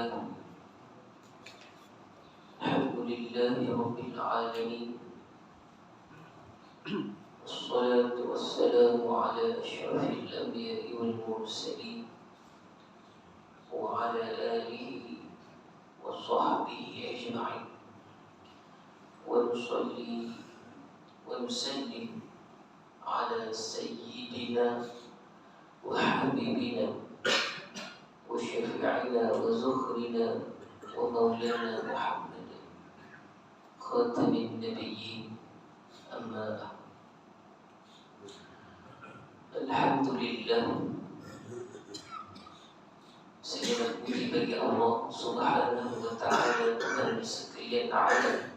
الحمد لله رب العالمين، والصلاة والسلام على أشرف الأنبياء والمرسلين وعلى آله وصحبه أجمعين، ونصلي ونسلم على سيدنا وحبيبنا وشفيعنا وزخرنا ومولانا محمد خاتم النبيين. أما بعد، Alhamdulillah, segala puji bagi Allah Subhanahu wa ta'ala dan sekalian alam.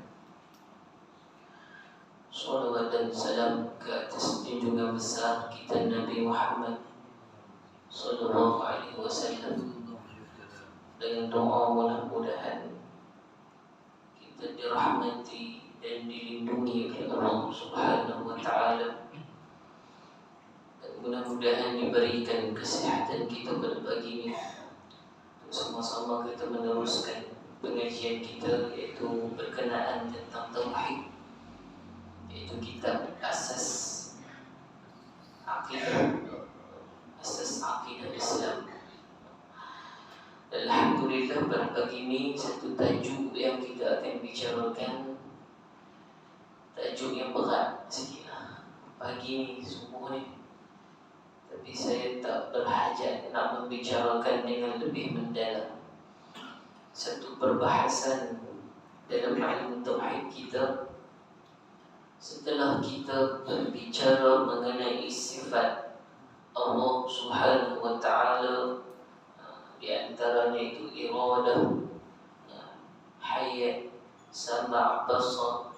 Salawat dan salam ke atas junjungan besar kita Nabi Muhammad sallallahu alaihi wasallam. Dengan doa mudah-mudahan kita dirahmati dan dilindungi oleh Allah Subhanahu wa ta'ala. Mudah-mudahan diberikan kesehatan kita pada pagi ini untuk sama-sama kita meneruskan pengajian kita, iaitu berkenaan tentang tauhid, iaitu kitab Asas Aqidah Islam. Alhamdulillah, pada pagi ini satu tajuk yang kita akan bicarakan, tajuk yang berat sikit pagi ini, subuh ni. Tapi saya tak berhajat nak membicarakan dengan lebih mendalam. Satu perbahasan dalam ilmu tauhid kita, setelah kita berbicara mengenai sifat Allah Subhanahu wa ta'ala, di antaranya itu iradah, hayat, sama', basar.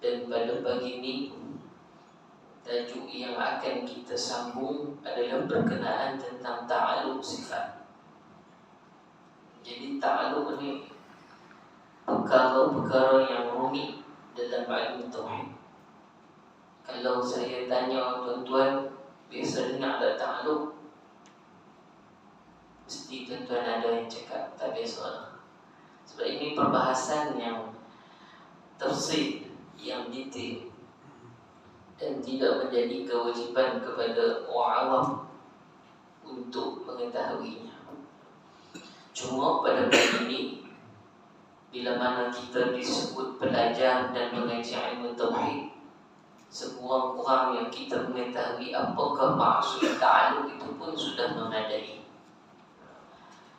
Dan pada pagi ini tajuk yang akan kita sambung adalah berkenaan tentang ta'alluq sifat. Jadi ta'alluq ni perkara-perkara yang rumit dalam ilmu tauhid. Kalau saya tanya tuan-tuan, biasa dengar tak ta'alluq? Mesti tuan-tuan ada yang cakap tak biasa. Sebab ini perbahasan yang tafsir, yang detail, dan tidak menjadi kewajipan kepada orang awam untuk mengetahuinya. Cuma pada pagi ini, bila mana kita disebut pelajar dan mengaji ilmu tauhid, sekurang-kurang yang kita mengetahui apakah maksud ta'alluq itu pun sudah memadai.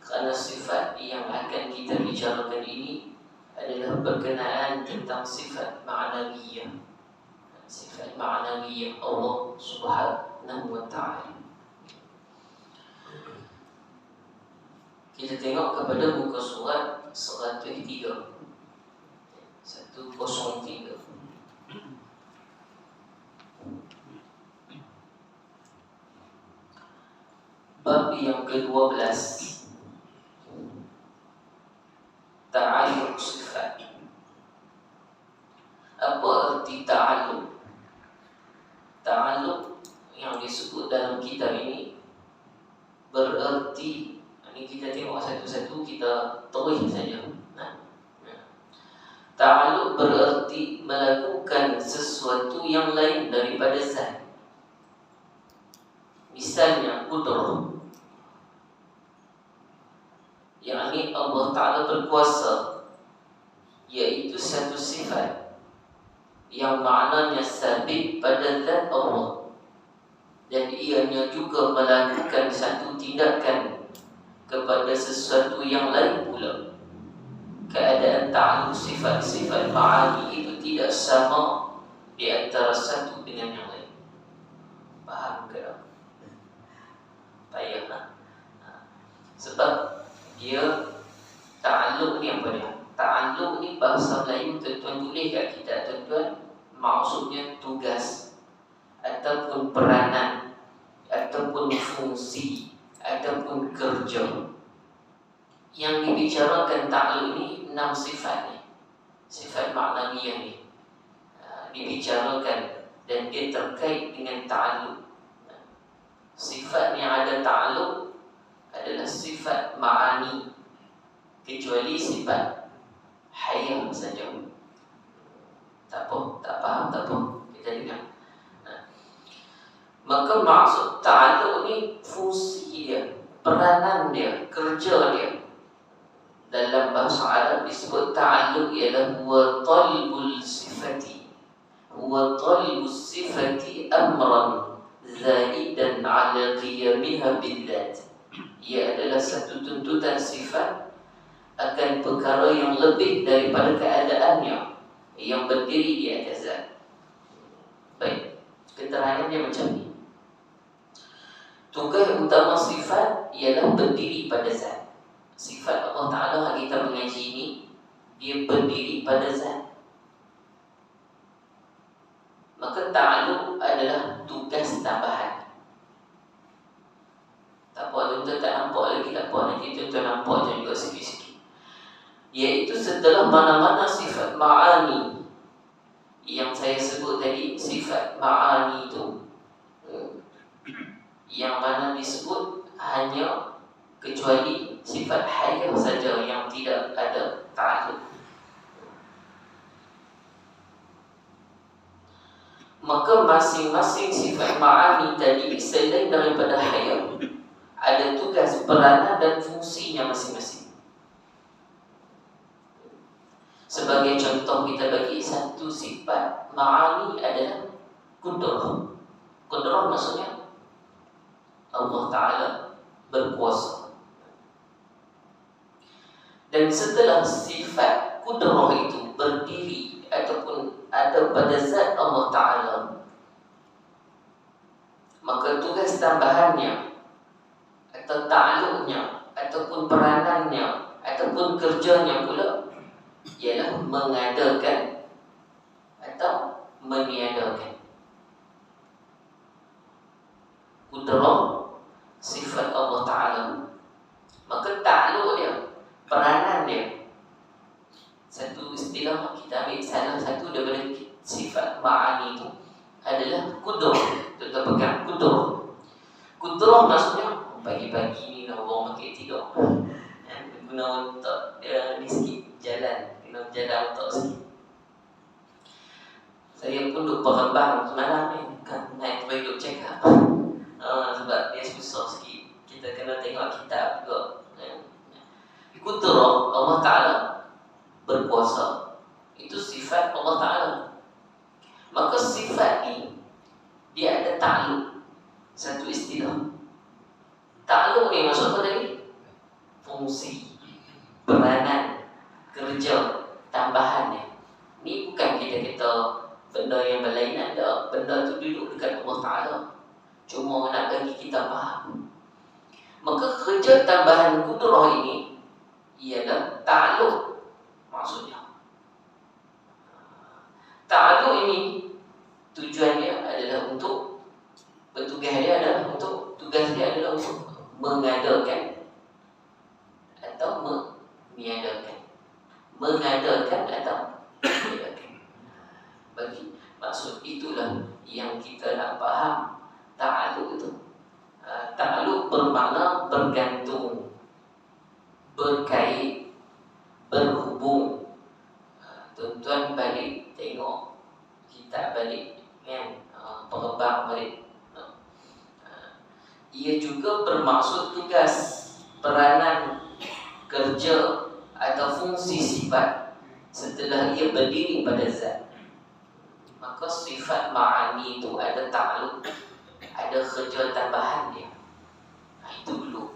Kerana sifat yang akan kita bicarakan ini adalah berkenaan tentang sifat ma'nawiyah. Sifat ma'nawiyah Allah Subhanahu wa ta'ala. Kita tengok kepada muka surat 103. Bab yang ke-12, ta'alluq sifat. Apa arti ta'alluq? Ta'alluq yang disebut dalam kitab ini bererti, ini kita tengok satu-satu, kita terus saja. Ta'alluq bererti melakukan sesuatu yang lain daripada zat. Misalnya qudrah, yakni Allah Ta'ala berkuasa, iaitu satu sifat yang maknanya sabit pada zat Allah, dan ianya juga melakukan satu tindakan kepada sesuatu yang lain pula. Keadaan ta'alluq sifat-sifat ma'ani itu tidak sama di antara satu dengan yang lain. Faham ke tak? Payah. Sebab dia ta'alluq ni apa dia? Ta'alluq ni bahasa Melayu tuan-tuan tulis kat kita tuan-tuan, maksudnya tugas ataupun peranan ataupun fungsi ataupun kerja. Yang dibicarakan ta'alluq ni 6 sifat ni, sifat ma'nawiyah ni dibicarakan, dan dia terkait dengan ta'alluq. Sifat yang ada ta'alluq adalah sifat ma'ani, kecuali sifat hayah saja. Tak apa, tak faham, tak apa, kita dengar. Maka maksud ta'alluq ni fungsi dia, peranan dia, kerja dia. Dalam bahasa Arab disebut ta'alluq ialah huwa talbul sifati, huwa talbus sifati amran zaidan ala qiyamiha billat. Ia adalah satu tuntutan sifat akan perkara yang lebih daripada keadaannya yang berdiri di atas zat. Baik, keterangannya macam ni. Tugas utama sifat ialah berdiri pada zat. Sifat Allah Ta'ala kita mengaji ini, dia berdiri pada zat. Maka ta'alluq adalah tugas tambahan. Tak apa, tuan-tuan tak nampak lagi, tak apa, nanti tuan-tuan nampak je juga sikit-sikit. Iaitu setelah mana-mana sifat ma'ani yang saya sebut tadi, sifat ma'ani itu yang mana disebut hanya kecuali sifat hayah saja yang tidak ada ta'alluq. Maka masing-masing sifat ma'ani tadi selain daripada hayah ada tugas, peranan dan fungsinya masing-masing. Sebagai contoh kita bagi satu sifat ma'ani adalah qudrah. Qudrah maksudnya Allah Ta'ala berkuasa. Dan setelah sifat qudrah itu berdiri ataupun ada pada zat Allah Ta'ala, maka tugas tambahannya atau ta'alluqnya ataupun peranannya ataupun kerjanya pula ialah mengadakan atau meniadakan. Qudrah sifat Allah Ta'ala, maka ta'alluq dia, peranan dia. Satu istilah kita ambil salah satu daripada sifat ma'ani itu adalah qudrah. Kita pegang qudrah. Qudrah maksudnya pagi-pagi ni nak orang makin tidur, guna otak dia ni sikit, jalan, kena jalan otak sikit. Saya pun duduk berkembang semalam ni, kan naik terbaik duduk check up. Sebab dia susah sikit, kita kena tengok kitab juga. Qudrah Allah Ta'ala berkuasa, itu sifat Allah Ta'ala. Maka sifat ni dia ada ta'alluq. Satu istilah ta'alluq ni maksud apa tadi? Fungsi, peranan, kerja, tambahannya. Ni bukan kita benda yang berlainan dah. Benda tu duduk dekat Allah Ta'ala, cuma nak bagi kita faham. Maka kerja tambahan qudrah ini ialah ta'alluq maksudnya. Ta'alluq ini tujuannya adalah untuk, tugas dia adalah untuk mengadakan atau meniadakan. Mengadakan atau meniadakan. Bagi maksud itulah yang kita nak faham ta'alluq itu. Ta'alluq bermakna bergantung, berkait, berhubung. Tuan-tuan balik tengok kitab balik, kan, pengebang balik. Ia juga bermaksud tugas, peranan, kerja atau fungsi sifat setelah ia berdiri pada zat. Maka sifat ma'ani itu ada ta'alluq, ada kerja tambahan dia. Itu dulu.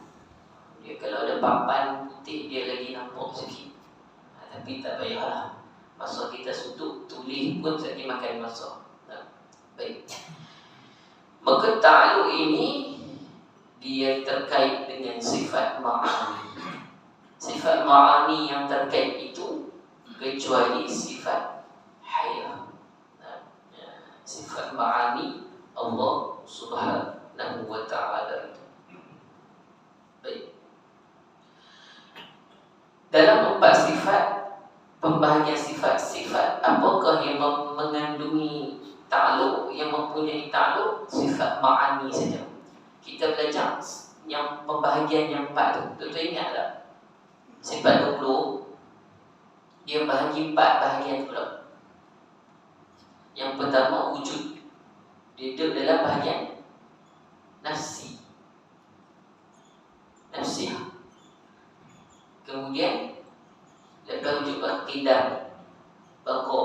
Dia kalau ada papan putih dia lagi nampak sikit. Tapi tak payahlah. Masa kita suntuk tulis pun lagi makan masa. Baik. Maka ta'alluq ini dia terkait dengan sifat ma'ani. Sifat ma'ani yang terkait itu kecuali sifat hayah. Sifat ma'ani Allah Subhanahu wa ta'ala itu. Baik. Dalam 4 sifat, pembahagian sifat-sifat apakah yang mengandungi ta'alluq, yang mempunyai ta'alluq? Sifat ma'ani saja. Kita belajar yang pembahagian yang 4 tu, tuan-tuan ingat tak? Sifat 20 dia bahagi 4 bahagian pula. Yang pertama wujud, dia duduk dalam bahagian nafsi, nafsiyah. Kemudian lepas wujud qidam, baqa,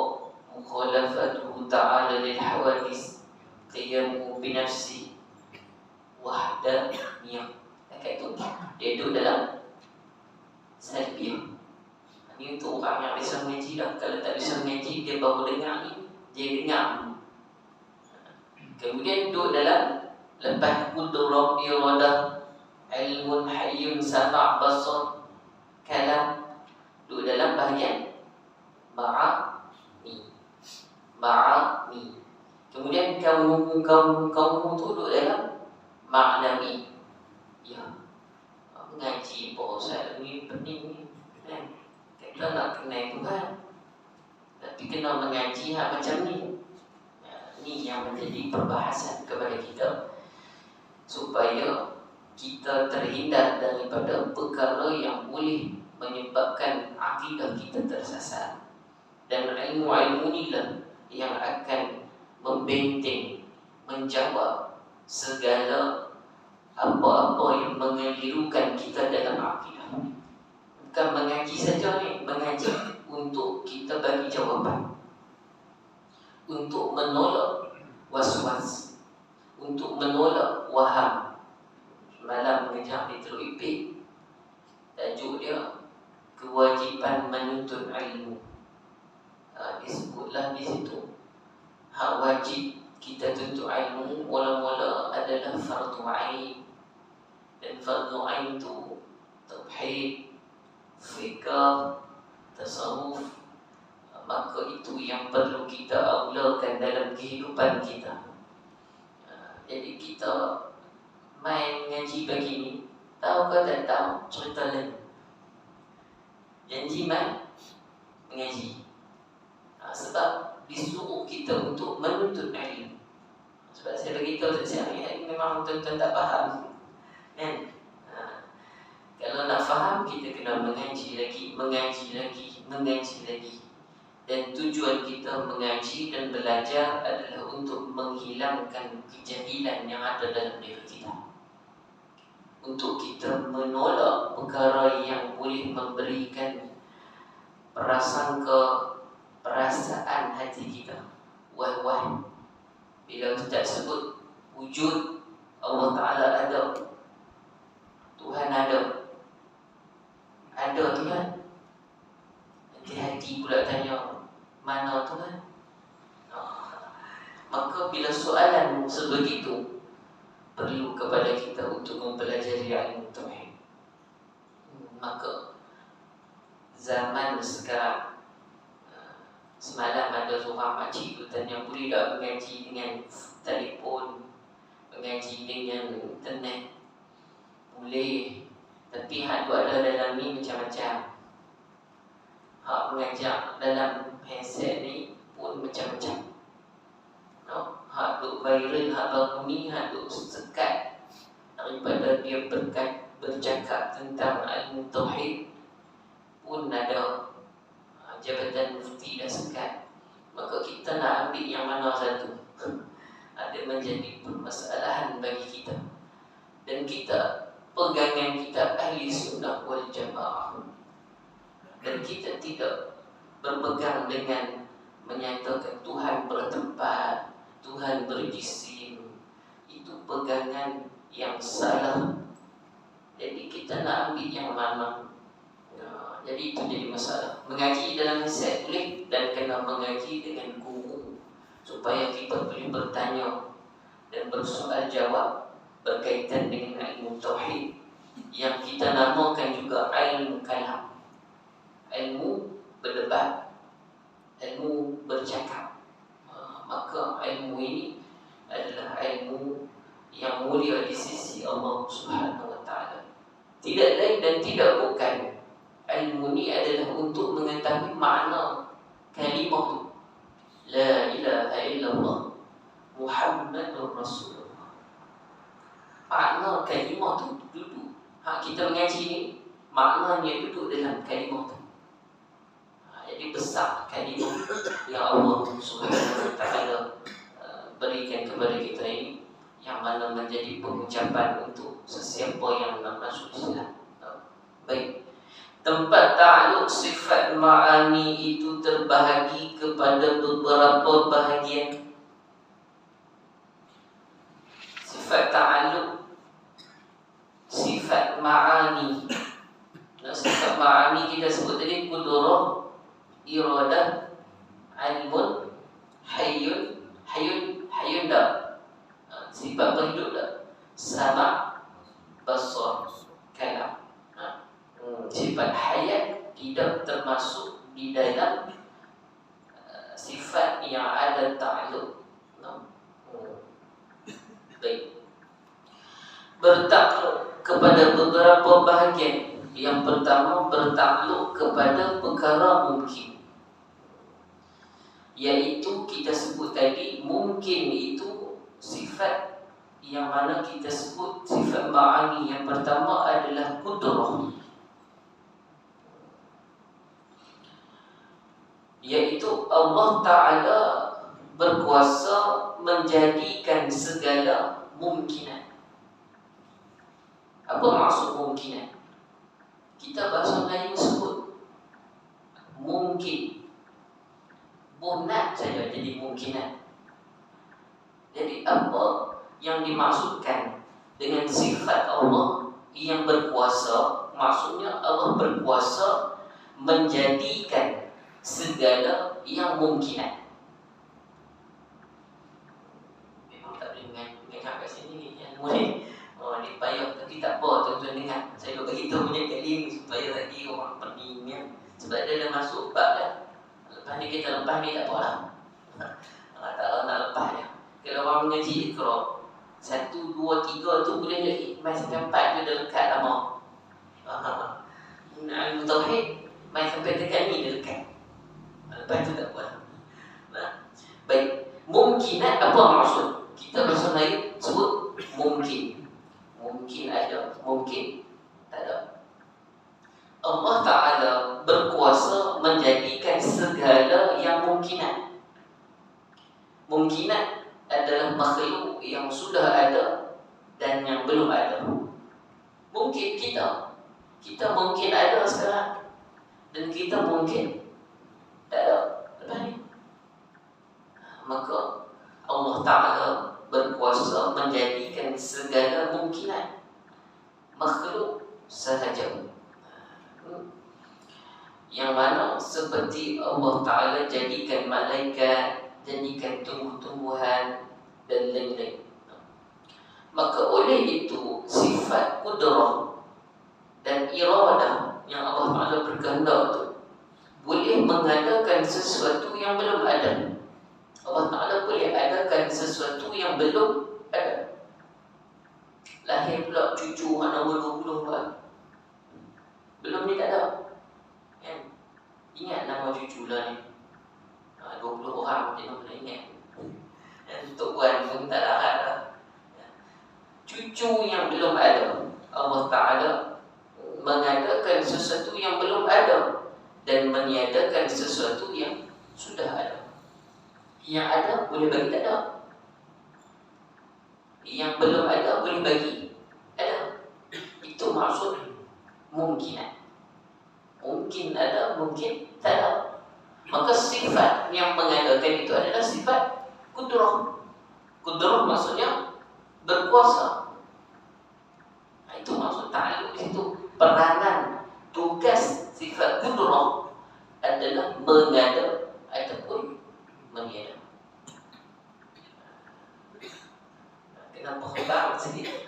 mukhalafatuhu ta'ala lil hawadis, qiyamu bi nafsi, wahdaniyah. Dekat itu dia duduk dalam salbiyah. Ini untuk orang yang bisa mengaji dah. Kalau tak bisa mengaji, dia baru dengar ni, dia dengar. Kemudian duduk dalam lepas qudrah, iradah, ilmun, hayyun, sama', basar, kalam, duduk dalam bahagian ma'ani. Kemudian kamu tu duduk dalam ma'nawi. Ya, mengaji Ustaz ni penting ni kan? Kita nak kenal Tuhan, tapi kena mengaji macam ni. Ini yang menjadi perbahasan kepada kita, supaya kita terhindar daripada perkara yang boleh menyebabkan akidah kita tersasar. Dan ilmu-ilmu inilah yang akan membenteng, menjawab segala apa-apa yang mengelirukan kita dalam akidah. Bukan mengaji saja ni, mengaji untuk kita bagi jawapan, untuk menolak was-was, untuk menolak waham. Semalam mengajar di Teluk Ipit, tajuk dia kewajipan menuntut ilmu. Disebutlah di situ hak wajib kita tuntut ilmu mula-mula adalah fardu ain. Dan fardu ain itu tauhid, fikah, tasawuf. Maka itu yang perlu kita aulakan dalam kehidupan kita. Jadi kita main ngaji begini, tahu ke tak tahu, cerita lain. Janji main mengaji, sebab disuruh kita untuk menuntut ilmu. Sebab saya beritahu setiap hari memang tuan-tuan tak faham kan? Kalau nak faham, kita kena mengaji lagi. Dan tujuan kita mengaji dan belajar adalah untuk menghilangkan kejahilan yang ada dalam diri kita, untuk kita menolak perkara yang boleh memberikan perasaan hati kita wah-wah. Bila kita sebut wujud Allah Ta'ala ada, Tuhan ada Tuhan, nanti hati pula tanya, mana Tuhan? Maka bila soalan sebegitu, perlu kepada kita untuk mempelajari ilmu tauhid. Maka zaman sekarang, semalam ada seorang makcik tu tanya, boleh tak mengaji dengan telefon, mengaji dengan internet? Boleh, tapi hak tu ada dalam ni macam-macam. Hak mengajar dalam handset ni pun macam-macam. Hak tu viral, hak baru ni, hak tu sekat daripada dia bercakap tentang ilmu tauhid pun ada. Jabatan Mufti dah sekat. Maka kita nak ambil yang mana satu? Ada menjadi permasalahan bagi kita. Dan kita, pegangan kita ahli sunnah wal jamaah. Dan kita tidak berpegang dengan menyatakan Tuhan bertempat, Tuhan berjisim. Itu pegangan yang salah. Jadi kita nak ambil yang mana? Jadi itu jadi masalah. Mengaji dalam handset boleh, dan kena mengaji dengan guru, supaya kita boleh bertanya dan bersoal jawab berkaitan dengan ilmu tauhid yang kita namakan juga ilmu kalam, ilmu berdebat, ilmu bercakap. Maka ilmu ini adalah ilmu yang mulia di sisi Allah Subhanahu wa Ta'ala. Tidak lain dan tidak bukan, ilmu ini adalah untuk mengetahui makna kalimah itu, La ilaha illallah Muhammadur Rasulullah. Makna kalimah itu duduk. Hak kita mengaji ni maknanya duduk dalam kalimah tu. Jadi besar kalimah yang Allah Subhanahu wa taala berikan kepada kita ini, yang mana menjadi pengucapan untuk sesiapa yang nak masuk Islam. Baik. Tempat ta'alluq sifat ma'ani itu terbahagi kepada beberapa bahagian. Sifat ta'alluq, sifat ma'ani. Sifat ma'ani kita sebut tadi qudrah, iradah, ilmun, hayyun dah. Sifat berhidup dah. Sama, basar, kalam. Sifat hayat tidak termasuk di dalam sifat yang ada ta'alluq. Baik. Bertakluk kepada beberapa bahagian. Yang pertama, bertakluk kepada perkara mungkin, iaitu kita sebut tadi, mungkin itu sifat yang mana kita sebut sifat ma'ani. Yang pertama adalah qudrah, iaitu Allah Ta'ala berkuasa menjadikan segala mungkinan. Apa maksud mungkinan? Kita bahasa Melayu sebut mungkin, bunat saja jadi mungkinan. Jadi apa yang dimaksudkan dengan sifat Allah yang berkuasa? Maksudnya Allah berkuasa menjadikan segala yang mungkinan. Memang tak boleh mengajar kat sini ni, yang boleh. Ni payah, tapi tak apa, tuan-tuan dengar. Saya dah beritahu punya kali ni supaya lagi orang pening kan. Sebab dia dah masuk bab dah. Lepas ni kita lepas ni tak apa lah. Tak nak lepas dia. Kalau orang mengaji Iqra 1, 2, 3 tu boleh jadi. Mai sampai 4 tu dah lekat lama. Ilmu tauhid mai sampai dekat ni dah lekat. Lepas tu tak apa. Baik, mungkinat apa maksud? Kita bahasa Melayu sebut mungkin. Mungkin ada, mungkin tak ada. Allah Ta'ala berkuasa menjadikan segala yang mungkinat. Mungkinat adalah makhluk yang sudah ada dan yang belum ada. Mungkin kita mungkin ada sekarang, dan kita mungkin tak ada lepas ni. Maka Allah Ta'ala berkuasa menjadikan segala mungkinan makhluk sahaja. Yang mana seperti Allah Ta'ala jadikan malaikat, jadikan tumbuh-tumbuhan dan lain-lain. Maka oleh itu sifat qudrah dan iradah yang Allah Ta'ala berkehendak itu boleh mengadakan sesuatu yang belum ada. Allah Ta'ala boleh adakan sesuatu yang belum ada. Lahir pula cucu anak umur 20 bulan, belum ni tak ada kan? Ingat nama cucu lah ni, 20 orang dia nak ingat. Untuk puan pun tak larat lah. Cucu yang belum ada, Allah Ta'ala mengadakan sesuatu yang belum ada dan meniadakan sesuatu yang sudah ada. Yang ada boleh bagi tak ada, yang belum ada boleh bagi ada. Itu maksud mungkinan. Mungkin ada, mungkin tak ada. Maka sifat yang mengadakan itu adalah sifat qudrah. Qudrah maksudnya berkuasa. Itu maksud ta'alluq di situ. Peranan, tugas sifat qudrah adalah mengada ataupun meniada. Kenapa khutbah sedikit?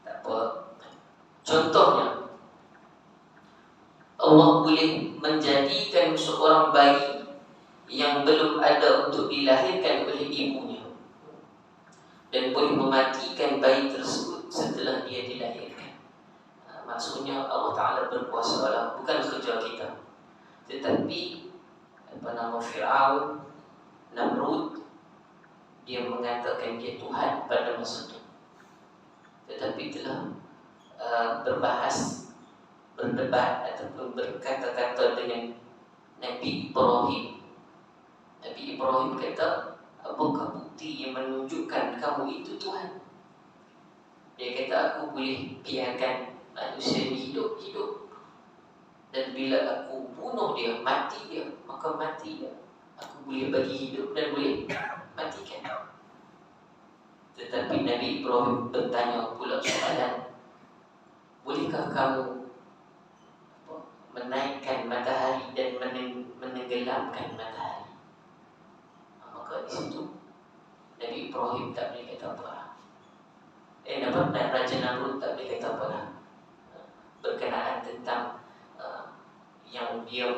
Tak apa. Contohnya, Allah boleh menjadikan seorang bayi yang belum ada untuk dilahirkan oleh ibunya, dan boleh mematikan bayi tersebut setelah dia dilahirkan. Maksudnya Allah Ta'ala berkuasa lah, bukan kerja kita. Tetapi Fir'aun, Namrud, dia mengatakan dia Tuhan pada masa itu. Tetapi telah berbahas berdebat ataupun berkata-kata dengan Nabi Ibrahim. Nabi Ibrahim kata, apakah bukti yang menunjukkan kamu itu Tuhan? Dia kata, aku boleh biarkan manusia ini hidup. Dan bila aku bunuh dia, mati dia, maka mati dia. Aku boleh bagi hidup dan boleh matikan. Tetapi Nabi Ibrahim bertanya pula soalan, bolehkah kamu menaikkan matahari dan menenggelamkan matahari? Maka di situ Nabi Ibrahim tak boleh kata apa. Raja Namrud tak boleh kata apa berkenaan tentang yang dia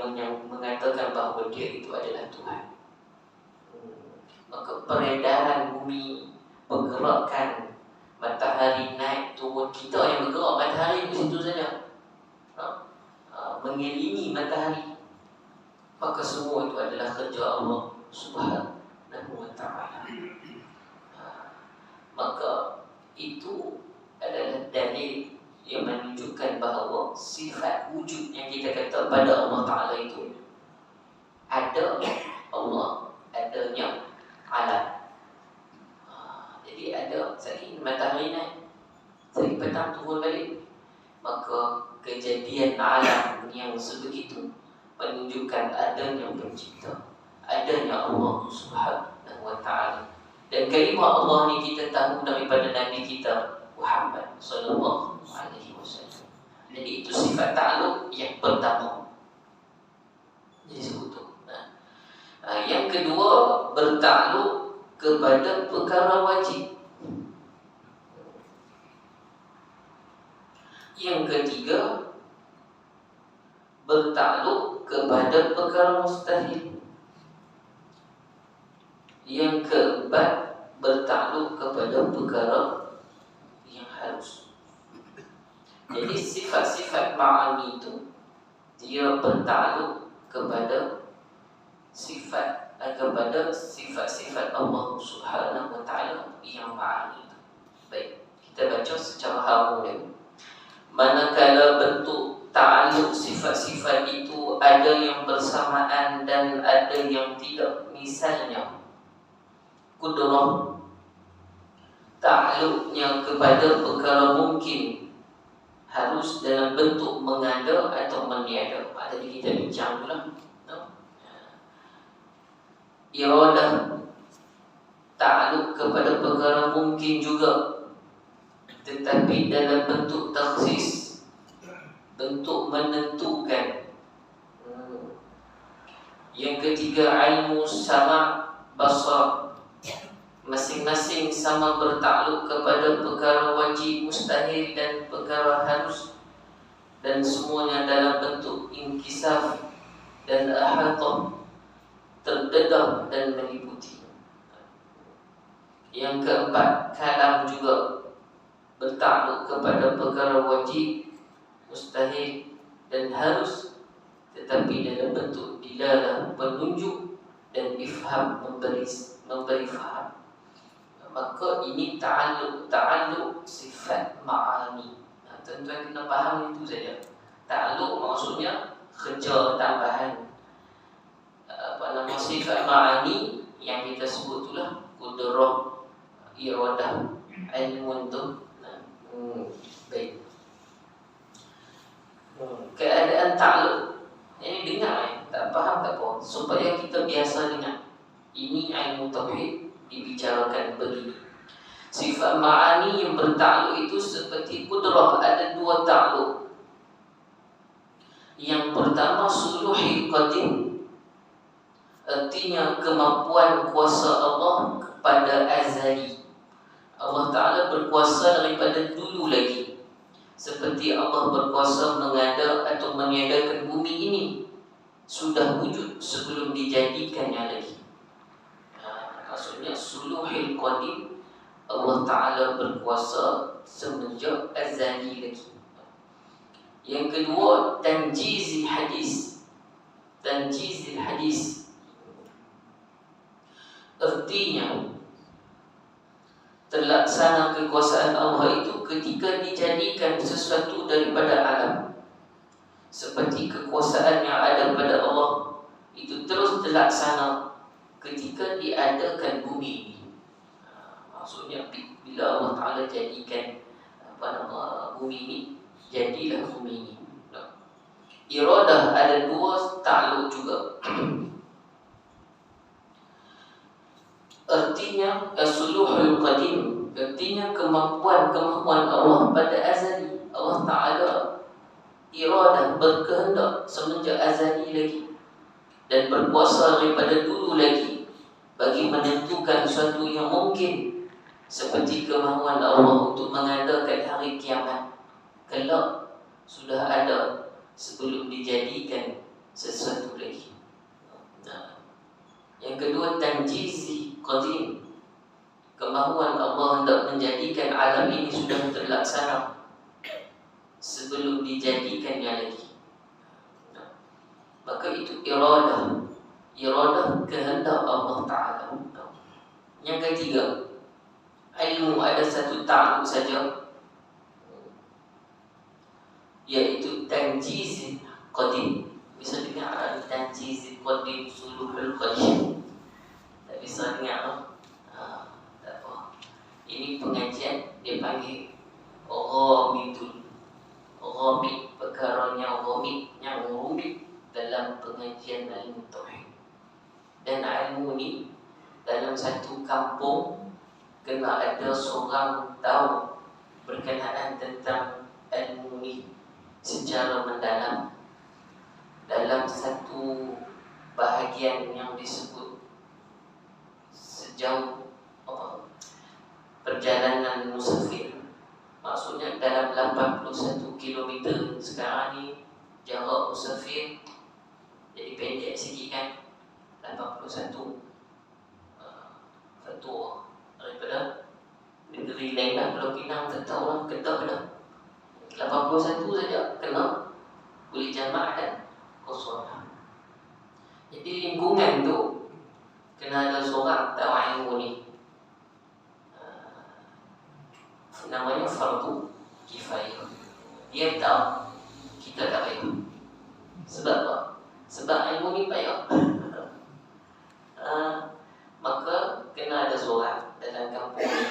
mengatakan bahawa dia itu adalah Tuhan. Maka peredaran bumi, pergerakan matahari naik turun, kita yang bergerak matahari di situ saja, mengelilingi matahari, maka semua itu adalah kerja Allah Subhanahu wa ta'ala. Maka itu adalah dalil yang menunjukkan bahawa sifat wujud yang kita kata pada Allah Ta'ala itu ada Allah, adanya alam. Jadi ada, sekali matahari naik, sekali petang turun balik, maka kejadian alam yang sebegitu menunjukkan adanya pencipta, adanya Allah Subhanahu wa ta'ala. Dan kalimah Allah ni kita tahu daripada Nabi kita Muhammad sallallahu alaihi wasallam. Jadi itu sifat ta'alluq yang pertama. Jadi sebut tu. Yang kedua, bertakluk kepada perkara wajib. Yang ketiga, bertakluk kepada perkara mustahil. Yang keempat, bertakluk kepada perkara yang harus. Jadi sifat-sifat ma'ani itu dia bertakluk kepada sifat-sifat Allah Subhanahu wa ta'ala yang ma'ani. Baik, kita baca secara harmoni. Manakala bentuk ta'alluq sifat-sifat itu ada yang bersamaan dan ada yang tidak. Misalnya kudrah, ta'alluqnya kepada perkara mungkin harus dalam bentuk mengada atau meniada. Tadi kita bincang pula. Iradah, ta'alluq kepada perkara mungkin juga, tetapi dalam bentuk takhsis, bentuk menentukan. Yang ketiga, ilmu sama basar, masing-masing sama bertakluk kepada perkara wajib, mustahil dan perkara harus, dan semuanya dalam bentuk inkisaf dan ahatah, terdedah dan meliputi. Yang keempat, kalam juga bertakluk kepada perkara wajib, mustahil dan harus, tetapi dalam bentuk dilalah, penunjuk dan ifham, memberi faham. Maka ini ta'alluq sifat ma'ani. Tuan-tuan kena faham itu saja. Ta'alluq maksudnya kerja tambahan. Sifat ma'ani yang kita sebut itulah kudrah, iradah, ilmu tu. Baik. Keadaan ta'alluq ini dengar, tak faham tak apa, supaya kita biasa dengar. Ini ilmu tauhid dibicarakan begini. Sifat ma'ani yang bertakluk itu seperti kudrah, ada dua takluk. Yang pertama suluhil qadim, artinya kemampuan kuasa Allah kepada azali. Allah Ta'ala berkuasa daripada dulu lagi, seperti Allah berkuasa mengada atau meniadakan bumi ini, sudah wujud sebelum dijadikannya lagi. Maksudnya suluhil qadim, Allah Ta'ala berkuasa semenjak azali lagi. Yang kedua, tanjizil hadis. Tanjizil hadis artinya terlaksana kekuasaan Allah itu ketika dijadikan sesuatu daripada alam. seperti kekuasaan yang ada pada Allah itu terus terlaksana ketika diadakan bumi ini. Maksudnya bila Allah Ta'ala jadikan bumi ini, jadilah bumi ini. Iradah ada dua takluk juga. Artinya as-suluhul qadim, artinya kemampuan Allah pada azali. Allah Ta'ala iradah, berkehendak semenjak azali lagi, dan berkuasa daripada dulu lagi bagi menentukan sesuatu yang mungkin, seperti kemahuan Allah untuk mengadakan hari kiamat kelak sudah ada sebelum dijadikan sesuatu lagi. Yang kedua, tanjizi qadim, kemahuan Allah hendak menjadikan alam ini sudah terlaksana sebelum dijadikannya lagi. Maka itu iradah kehendak Allah Ta'ala. Yang ketiga, ilmu ada satu takluk saja, yaitu tanjiz qadim. Bisa dengar tanjiz qadim, suluhul qadim. Tak bisa dengar. Tak apa. Ini pengajian dia panggil ghamidul. Ghamid, perkaranya ghamid, yang rumit dalam pengajian ilmu tauhid. Dan ilmu ni dalam satu kampung kena ada seorang tahu berkenaan tentang ilmu ni secara mendalam dalam satu bahagian yang disebut sejauh perjalanan musafir. Maksudnya dalam 81 km sekarang ni jarak musafir jadi pendek sikit kan. 81 fatua daripada negeri lain lah. Kalau Pinang tak tahu lah, Kedah lah 81 saja kena boleh jamak dan kosong. Jadi lingkungan tu kena ada seorang tahu ilmu ni, namanya fardu kifayah. Dia tahu, kita tak payah. Sebab apa? Sebab ilmu ni payah. Maka kena ada seorang dalam kampung ni.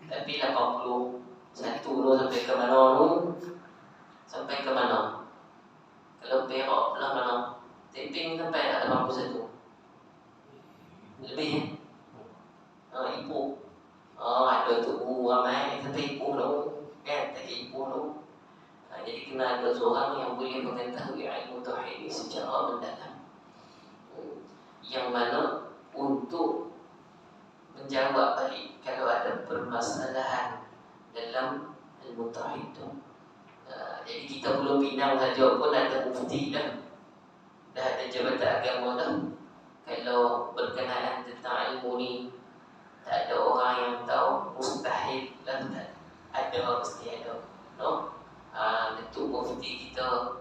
Tapi 81 tu sampai ke mana tu? Sampai ke mana? Kalau Perak belah mana? Teping sampai tak 81? Lebih Ibu. Ada tu ramai sampai Ibu tu kan? Tak kira Ibu tu. Jadi kena ada seorang yang boleh mengetahui ilmu tauhid ini secara mendalam, yang mana untuk menjawab balik kalau ada permasalahan dalam ilmu tauhid itu. Jadi kita belum Pinang saja pun ada mufti dah ada jabatan agama dah. Kalau berkenaan tentang ilmu ni tak ada orang yang tahu, mustahil lah. Tak ada, mesti ada, no? Datuk mufti kita,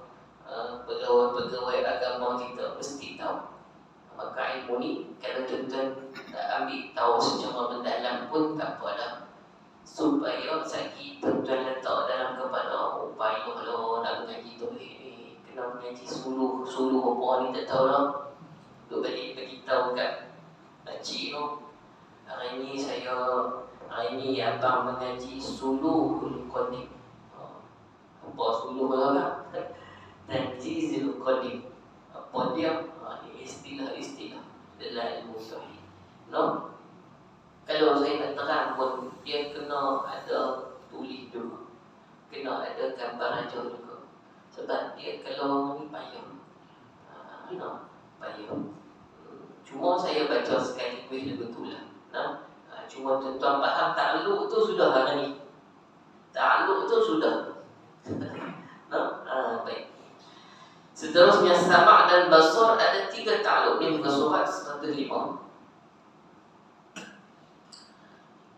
pegawai-pegawai agama kita mesti tahu. Maka ilmu ni kalau tuan-tuan tak ambil tahu secara mendalam pun tak apa dah. Supaya sakit tuan-tuan letak dalam kepala, upaya kalau nak mengaji tauhid ni kena mengaji suluh apa ni tak tahu lah. Duk balik beritahu kat pakcik tu, hari ni abang mengaji suluhul qadim. Apa suluh lah kan? Tanjizul qadim. Apa dia? Ini istilah-istilah dalam ilmu tauhid. No? Kalau saya nak terang pun dia kena ada tulis dulu, kena ada gambar aja juga. Sebab dia kalau ni payah, payah. Cuma saya baca sekali kuih betul lah. Cuma tuan-tuan faham takluk tu sudah hari ni. Takluk tu sudah. Baik. Seterusnya sama' dan basar ada 3 takluk di muka surat 105.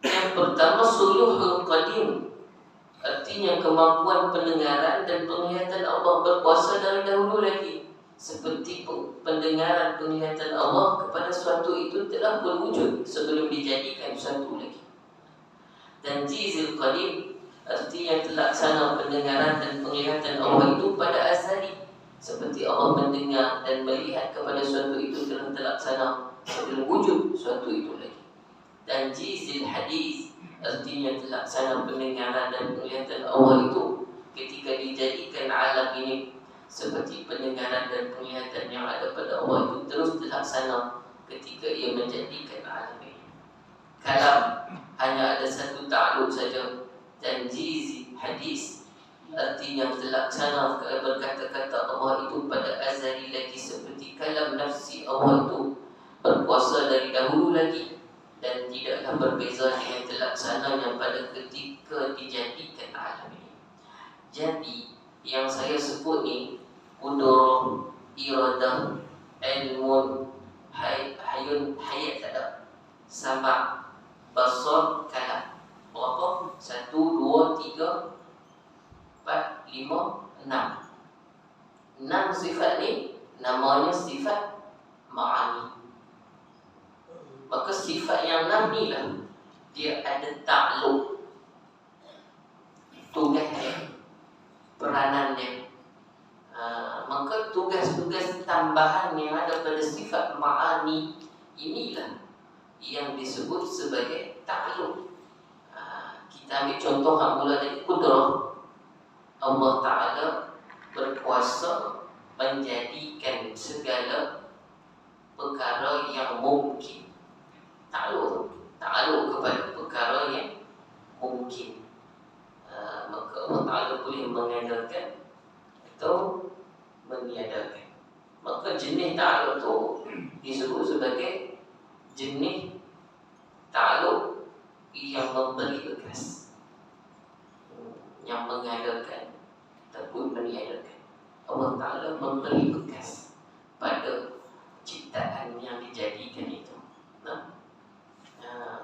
Yang pertama suluhul qadim, artinya kemampuan pendengaran dan penglihatan Allah berkuasa dari dahulu lagi, seperti pendengaran penglihatan Allah kepada suatu itu telah berwujud sebelum dijadikan suatu lagi. Tanjizul qadim, artinya terlaksana pendengaran dan penglihatan Allah itu pada azali, Seperti Allah mendengar dan melihat kepada suatu itu telah terlaksana sebelum wujud suatu itu lagi. Dan jizil hadis, artinya terlaksana pendengaran dan penglihatan Allah itu ketika dijadikan alam ini seperti pendengaran dan penglihatan yang ada pada Allah itu terus terlaksana ketika ia menjadikan alam ini. Kalam hanya ada satu ta'aluk saja, dan jizi hadis artinya terlaksana berkata-kata Allah itu pada azali lagi, seperti kalam nafsi Allah itu berkuasa dari dahulu lagi dan tidaklah berbeza dengan terlaksananya pada ketika dijadikan alam ini. Jadi yang saya sebut ni qudrah, iradah, ilmun, hayun, hayat tak ada, sama, basar, kalam. Berapa? 1, 2, 3, 4, 5, 6. 6 sifat ni namanya sifat ma'ani. Maka sifat yang 6 ni lah dia ada takluk, tugas dia, peranan dia. Maka tugas-tugas tambahan yang ada pada sifat ma'ani inilah yang disebut sebagai takluk. Kita ambil contoh yang mula dari kudrah. Allah Ta'ala berkuasa menjadikan segala perkara yang mungkin. Takluk kepada perkara yang mungkin. Maka Allah Ta'ala boleh mengadakan atau meniadakan. Maka jenis takluk itu disebut sebagai jenis takluk yang memberi bekas, yang mengadakan ataupun meniadakan. Allah Ta'ala memberi bekas pada ciptaan yang dijadikan itu.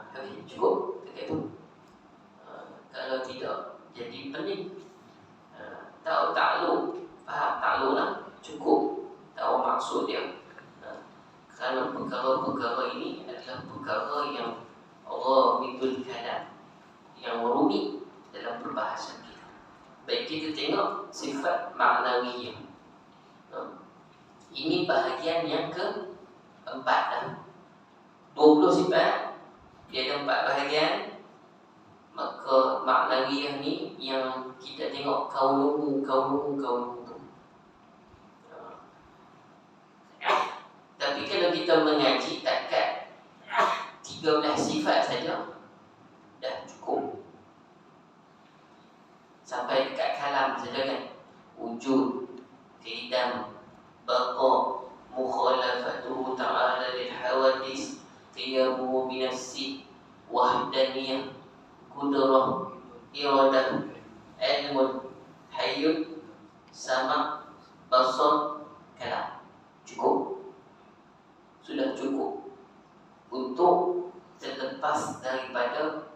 Habis cukup dekat itu. Kalau tidak jadi pening. Tahu takluk, faham takluk lah, cukup tahu maksud dia. Kerana perkara-perkara ini adalah perkara yang ghamidul kalam, yang rumit dalam perbahasan kita. Baik, kita tengok sifat ma'nawiyah. Ini bahagian yang keempat dah. 20 sifat, dia ada 4 bahagian. Maka ma'nawiyah ni yang kita tengok kaunuhu tu. Tapi kalau kita mengaji takat 13 sifat saja dah cukup. Sampai dekat kalam saja kan. Wujud, qidam, baqa, mukhalafatuhu ta'ala lil hawadis, qiyamuhu binafsi, wahdaniyah, qudrah, iradah, ilmun, hayyun, sama, basar, kalam. Cukup. Sudah cukup untuk terlepas daripada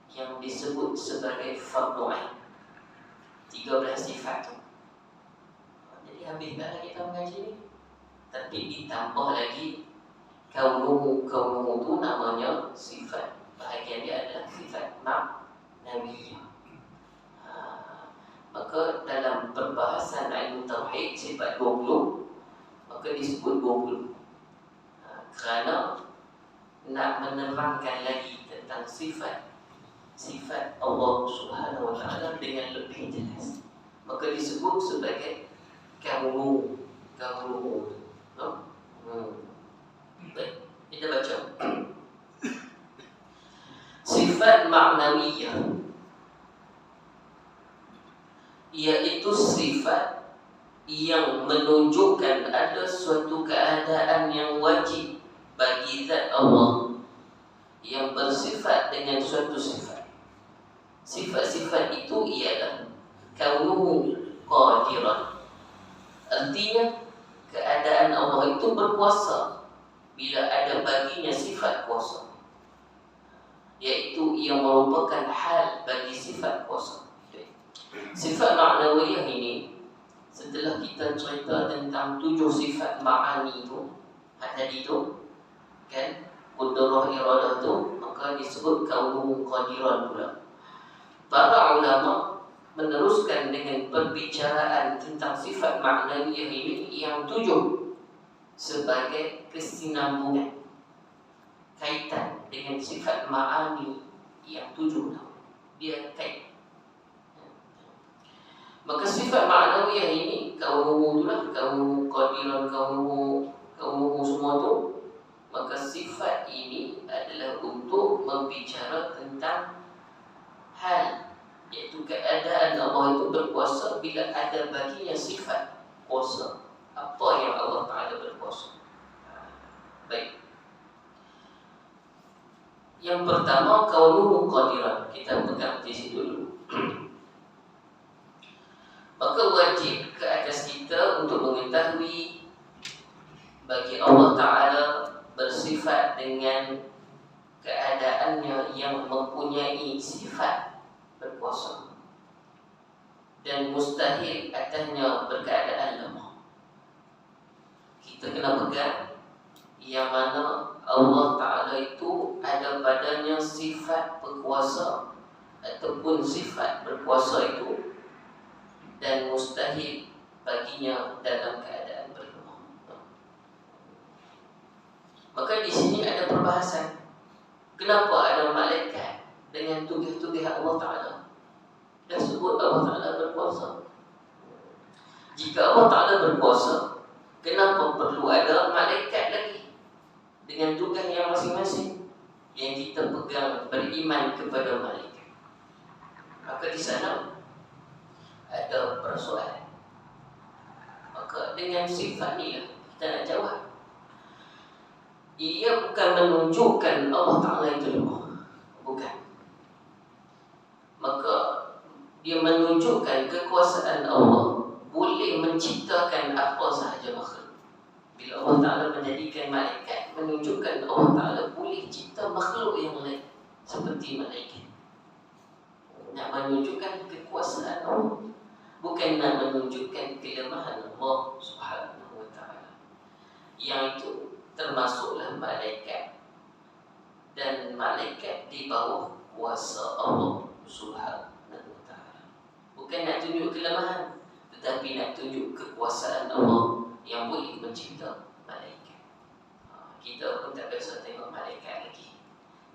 yang disebut sebagai fardu ain. 13 sifat tu. Jadi habis tak lagi kita mengaji ni. Tapi ditambah lagi kaunuhu tu namanya sifat. Bahagian dia adalah sifat ma'nawiyah. Maka dalam perbahasan ilmu tauhid sifat 20, maka disebut 20. Kerana nak menerangkan lagi tentang sifat Allah Subhanahu Wa Taala dengan lebih jelas, maka disebut sebagai kaunuhu. Baik, kita baca sifat ma'nawiyah, iaitu sifat yang menunjukkan ada suatu keadaan yang wajib bagi zat Allah yang bersifat dengan suatu sifat. Sifat-sifat itu ialah kaunuhu qadiran. Artinya keadaan Allah itu berkuasa bila ada baginya sifat kuasa, iaitu ia merupakan hal bagi sifat kuasa. Sifat ma'nawiyah ini, setelah kita cerita tentang 7 sifat ma'ani itu tadi tu kan, qudrah, iradah tu, maka disebut kaunuhu qadiran pula. Para ulama meneruskan dengan perbicaraan tentang sifat maknawiyah ini yang 7 sebagai kesinambungan kaitan dengan sifat ma'ani yang 7 dia kait. Maka sifat maknawiyah ini kaunuhu itulah, kaunuhu qadiran, kaunuhu semua tu. Maka sifat ini adalah untuk membicara tentang hal, iaitu keadaan Allah itu berkuasa bila ada baginya sifat kuasa. Apa yang Allah Ta'ala berkuasa? Baik. Yang pertama, kaunuhu qadiran. Kita pegang di situ dulu. Maka wajib ke atas kita untuk mengetahui bagi Allah Ta'ala bersifat dengan keadaannya yang mempunyai sifat berkuasa, dan mustahil atasnya berkeadaan lemah. Kita kena pegang yang mana Allah Ta'ala itu ada padanya sifat berkuasa ataupun sifat berkuasa itu, dan mustahil baginya dalam keadaan berlemah. Maka di sini ada perbahasan. Kenapa ada malaikat dengan tugas-tugas Allah Ta'ala? Dah sebut Allah Ta'ala berkuasa. Jika Allah Ta'ala berkuasa, kenapa perlu ada malaikat lagi dengan tugas yang masing-masing yang kita pegang beriman kepada malaikat? Maka di sana ada persoalan. Maka dengan sifat ni kita nak jawab. Ia bukan menunjukkan Allah Ta'ala itu lemah, bukan. Maka dia menunjukkan kekuasaan Allah boleh menciptakan apa sahaja makhluk. Bila Allah Ta'ala menjadikan malaikat, menunjukkan Allah Ta'ala boleh cipta makhluk yang lain seperti malaikat. Nak menunjukkan kekuasaan Allah, bukan nak menunjukkan kelemahan Allah Subhanahu wa Ta'ala. Yang itu termasuklah malaikat, dan malaikat di bawah kuasa Allah Subhanahu wa Ta'ala. Bukan nak tunjuk kelemahan, tetapi nak tunjuk kekuasaan Allah yang boleh mencipta malaikat. Kita pun tak biasa tengok malaikat lagi.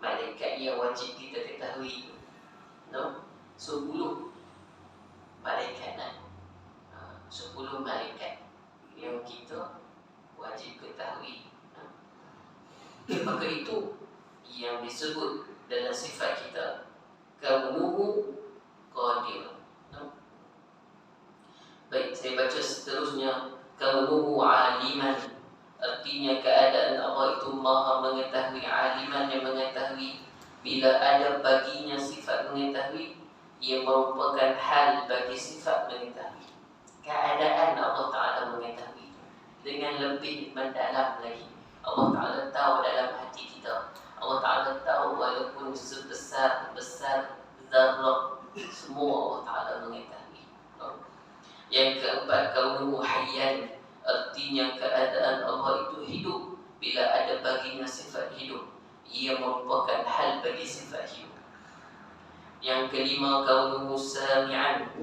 Malaikat yang wajib kita ketahui, 10 malaikat, 10 malaikat yang kita wajib ketahui. Maka itu yang disebut dalam sifat kita kaunuhu qadir. Baik, saya baca seterusnya. Kaunuhu aliman, artinya keadaan Allah itu maha mengetahui. Aliman, yang mengetahui. Bila ada baginya sifat mengetahui, ia merupakan hal bagi sifat mengetahui. Keadaan Allah Ta'ala mengetahui dengan lebih mendalam lagi. Allah Ta'ala tahu dalam hati kita. Allah Ta'ala tahu walaupun sebesar-besar zarrah, semua Allah Ta'ala mengetahui. Yang keempat, kaunuhu hayyan, artinya keadaan Allah itu hidup. Bila ada baginya sifat hidup, ia merupakan hal bagi sifat hidup. Yang kelima, kaunuhu sami'an,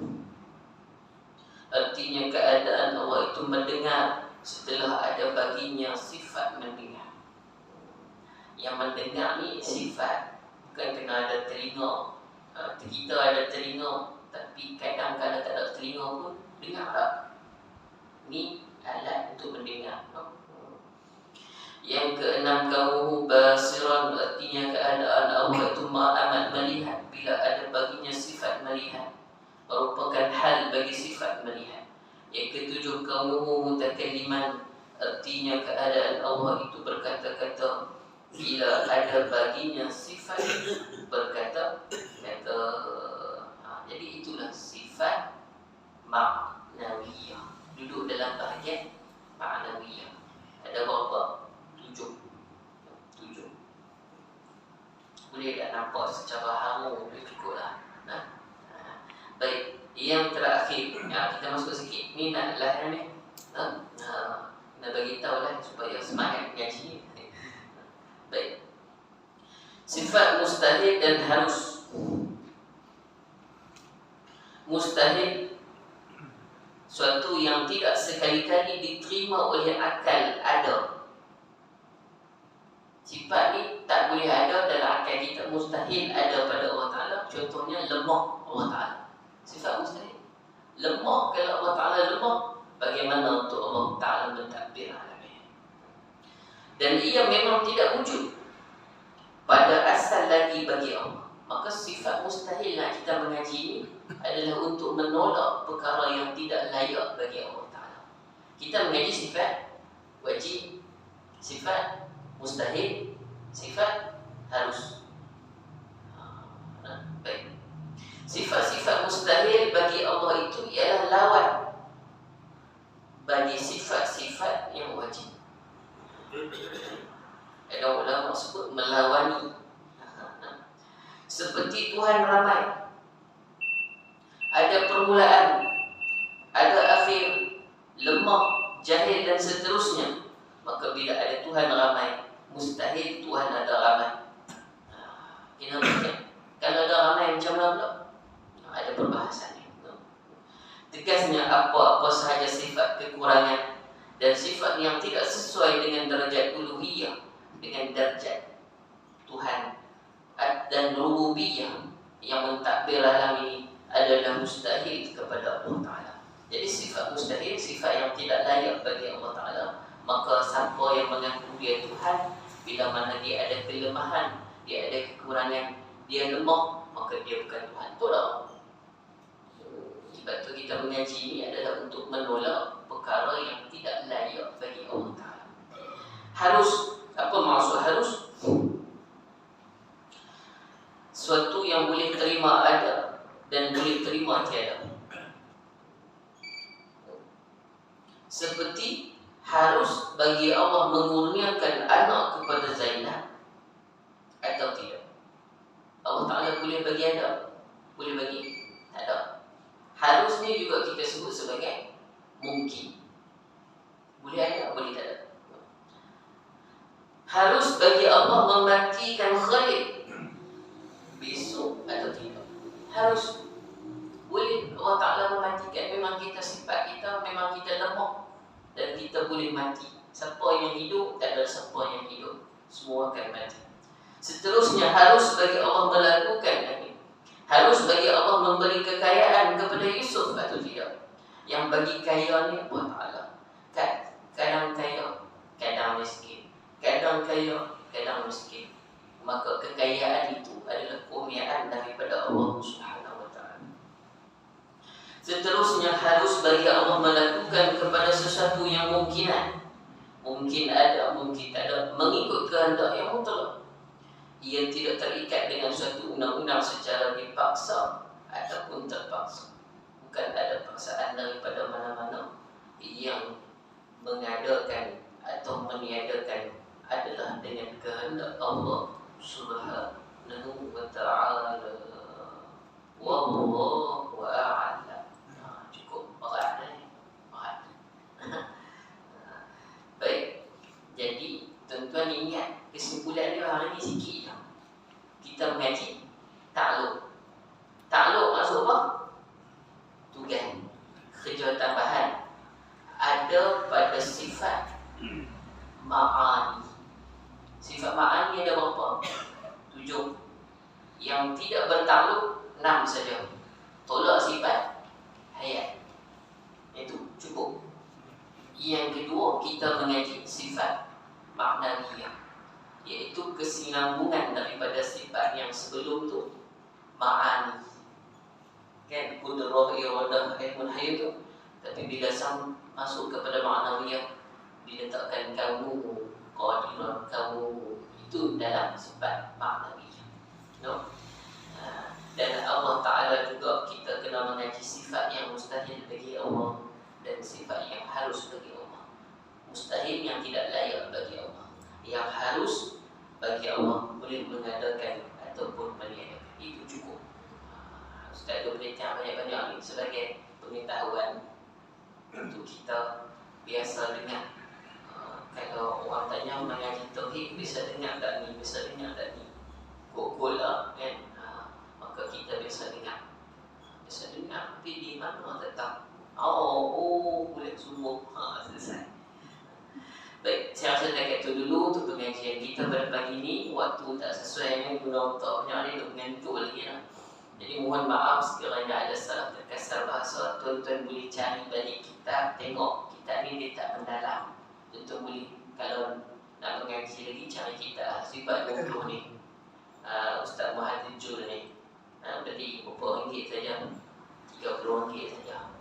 artinya keadaan Allah itu mendengar setelah ada baginya sifat mendengar. Yang mendengar ni sifat, bukan kena ada telinga. Kita ada telinga, tapi kadang-kadang tak ada telinga pun dengar tak? Ni alat untuk mendengar. Yang keenam, kaunuhu basiran, artinya keadaan Allah itu amat melihat. Bila ada baginya sifat melihat, merupakan hal bagi sifat melihat. Yang ketujuh, kaunuhu mutakalliman, artinya keadaan Allah itu berkata-kata. Bila ada baginya sifat berkata-kata. Jadi itulah sifat maknawiyah, duduk dalam bahagian maknawiyah. Ada berapa? 7. Boleh tak nampak secara hangu? Boleh cukuplah. Baik, yang terakhir, kita masuk sikit. Ni nak lahan ni, nak bagi tahu lah supaya semangat ngaji. Baik, sifat mustahil dan harus. mustahil, suatu yang tidak sekali-kali diterima oleh akal ada. Sifat ni tak boleh ada dalam akal kita, mustahil ada pada Allah Ta'ala. Contohnya lemah Allah Ta'ala, sifat mustahil. Lemah, kalau Allah Ta'ala lemah, bagaimana untuk Allah Ta'ala mentadbir alamin? Dan ia memang tidak wujud pada asal lagi bagi Allah. Maka sifat mustahil yang kita mengaji ini adalah untuk menolak perkara yang tidak layak bagi Allah Ta'ala. Kita mengaji sifat wajib, sifat mustahil, sifat harus. Baik. Sifat-sifat mustahil bagi Allah itu ialah lawan bagi sifat-sifat yang wajib. Ada ulama sebut melawani. Seperti Tuhan ramai, ada permulaan, ada akhir, lemah, jahil dan seterusnya. Maka bila ada Tuhan ramai, mustahil Tuhan ada ramai. Kenapa? Kalau ada ramai macam mana pula? Ada perbahasannya. Tegasnya apa-apa sahaja sifat kekurangan dan sifat yang tidak sesuai dengan derajat uluhiyah, dengan derajat Tuhan dan rububiyah yang mentadbir alam ini adalah mustahil kepada Allah Ta'ala. Jadi sifat mustahil, sifat yang tidak layak bagi Allah Ta'ala. Maka siapa yang mengaku dia Tuhan, bila mana dia ada kelemahan, dia ada kekurangan, dia lemah, maka dia bukan Tuhan. Tolak. Sebab tu kita mengaji ini adalah untuk menolak perkara yang tidak layak bagi Allah Ta'ala. Harus, apa maksud harus? Suatu yang boleh terima ada dan boleh terima tiada. Seperti harus bagi Allah mengurniakan anak kepada Zainab atau tidak. Allah Ta'ala boleh bagi ada, boleh bagi tak ada. Harus ni juga kita sebut sebagai mungkin. Boleh ada, boleh tak ada. Harus bagi Allah mematikan Khalid besok atau tidak. Harus. Boleh Allah Ta'ala mematikan. Memang kita sifat kita, memang kita lemah dan kita boleh mati. Siapa yang hidup, tak ada siapa yang hidup, semua akan mati. Seterusnya harus bagi Allah melakukan ini. Harus bagi Allah memberi kekayaan kepada Yusuf atau tidak. Yang bagi kaya ni Allah Ta'ala. Kadang kaya, kadang miskin. Kadang kaya, kadang miskin. Maka kekayaan itu adalah kurniaan daripada Allah Subhanahu wa Ta'ala. Seterusnya harus bagi Allah melakukan kepada sesuatu yang mungkinan. Mungkin ada, mungkin tak ada, mengikut kehendak yang mutlak. Ia tidak terikat dengan suatu undang-undang secara dipaksa ataupun terpaksa. Bukan ada paksaan daripada mana-mana. Yang mengadakan atau meniadakan adalah dengan kehendak Allah Subhanahu wa Ta'ala. Wallahu a'lam. Cukup berat ni. Berat. Baik. Jadi tuan-tuan ingat kesimpulan dia hari ni sikit je. Kita mengaji takluk. Takluk maksud apa? Tugas, kerja tambahan ada pada sifat ma'ani. Sifat ma'ani ada berapa? 7. Yang tidak bertakluk 6 saja. Tolak sifat hayat. Itu cukup. Yang kedua, kita mengaji sifat maknawiyah, iaitu kesinambungan daripada sifat yang sebelum tu, ma'ani. Kan, kudrah, iradah, ilmun hayat tu. Tapi bila masuk kepada maknawiyah, diletakkan kamu, qadirah, kamu, itu dalam sifat maknawiyah. No? Dan Allah Ta'ala juga kita kena mengaji sifat yang mustahil bagi Allah dan sifat yang harus bagi Allah. Mustahil yang tidak layak bagi Allah, yang harus bagi Allah boleh mengadakan ataupun meniadakan. Itu cukup. Ustaz ada beritahu banyak-banyak ni sebagai pengetahuan untuk kita biasa dengar. Kalau orang tanya mengaji tauhid, bisa dengar tak ni, bisa dengar tak ni, gol lah kan. Maka kita biasa dengar pengajian kita pada pagi ni waktu tak sesuai dengan guna otak banyak ni duk mengantuk lagi lah. Jadi mohon maaf sekiranya ada salah terkasar bahasa. Tuan-tuan boleh cari balik kitab, tengok kitab ni dia tak mendalam. Tuan-tuan boleh kalau nak mengaji lagi cari kitab sifat 20 ni, Ustaz Muhammad Jul ni, beli berapa ringgit saja, 30 ringgit saja,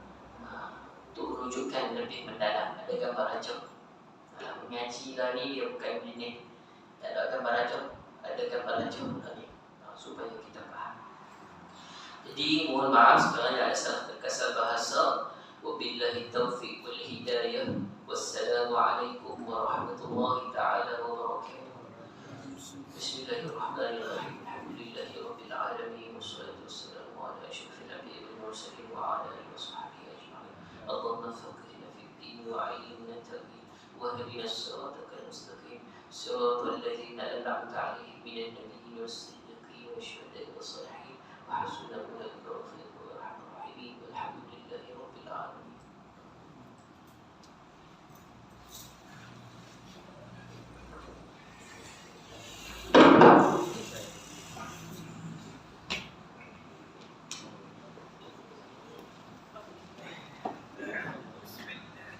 untuk rujukan lebih mendalam. Ada gambar rajab. Mengaji lah ni dia bukan ini, tak ada gambar rajab, ada gambar rajab lah ni, supaya kita faham. Jadi mohon maaf sekiranya ada salah terkasar bahasa. Wabillahi taufiq wal hidayah. Wassalamualaikum warahmatullahi ta'ala wabarakatuh. Bismillahirrahmanirrahim. Alhamdulillahi rabbil alamin. Wassalatu wassalamu ala asyrafil anbiya'i wal mursalin wa ala alihi wa sahbihi ajma'in. Allahumma faqihna fid din wa 'allimna ta'wil wahdina as-siratal mustaqim. Siratal ladzina an'amta 'alaihim minan nabiyyin was-siddiqin wasyuhada'i was-shalihin. وحسن أولئك رفيقا وأرحم الراحمين والحمد